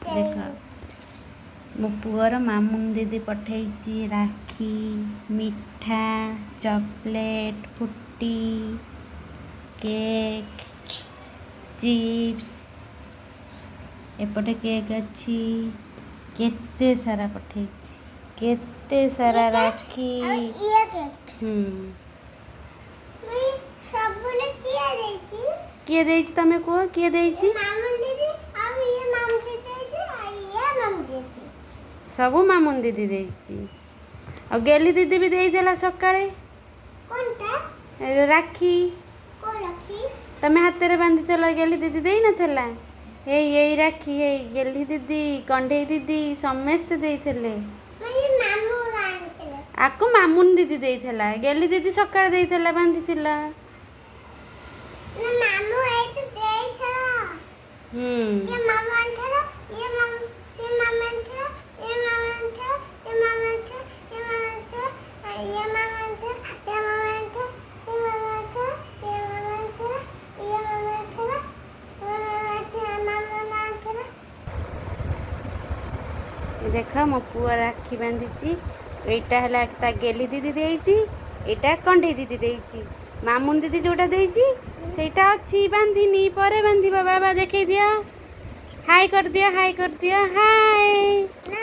ଦେଖ ମୋ ପୁଅର ମାମୁନ ଦିଦି ପଠେଇଛି ରାକ୍ଷୀ, ମିଠା, ଚକୋଲେଟ୍, ଫୁଟି, କେକ୍, ଚିପ୍ସ। ଏପଟେ କେକ୍ ଅଛି, କେତେ ସାରା ପଠେଇଛି, କେତେ ସାରା ରାକ୍ଷୀ। କିଏ ଦେଇଛି ତମେ କୁହ, କିଏ ଦେଇଛି? ସବୁ ମାମୁନ ଦିଦି ଦେଇଛି। ଆଉ ଗେଲି ଦିଦି ବି ଦେଇଥିଲା ସକାଳେ ରାକ୍ଷୀ। ତମେ ହାତରେ ବାନ୍ଧିଥିଲ, ଗେଲି ଦିଦି ଦେଇନଥିଲା? ଏଇ ରାକ୍ଷୀ, ଏଇ ଗେଲି ଦିଦି, କଣ୍ଢେଇ ଦିଦି ସମସ୍ତେ ଦେଇଥିଲେ। ଆକୁ ମାମୁନ ଦିଦି ଦେଇଥିଲା, ଗେଲି ଦିଦି ସକାଳେ ଦେଇଥିଲା, ବାନ୍ଧିଥିଲା। ଦେଖ ମୋ ପୁଅ ରାକ୍ଷୀ ବାନ୍ଧିଛି। ଏଇଟା ହେଲା ତା ଗେଲି ଦିଦି ଦେଇଛି, ଏଇଟା କଣ୍ଢେଇ ଦିଦି ଦେଇଛି। ମାମୁନ ଦିଦି ଯୋଉଟା ଦେଇଛି ସେଇଟା ଅଛି, ବାନ୍ଧିନି, ପରେ ବାନ୍ଧିବ। ବାବା ଦେଖେଇ ଦିଅ, ହାଇ କରିଦିଅ, ହାଇ କରିଦିଅ, ହାଇ।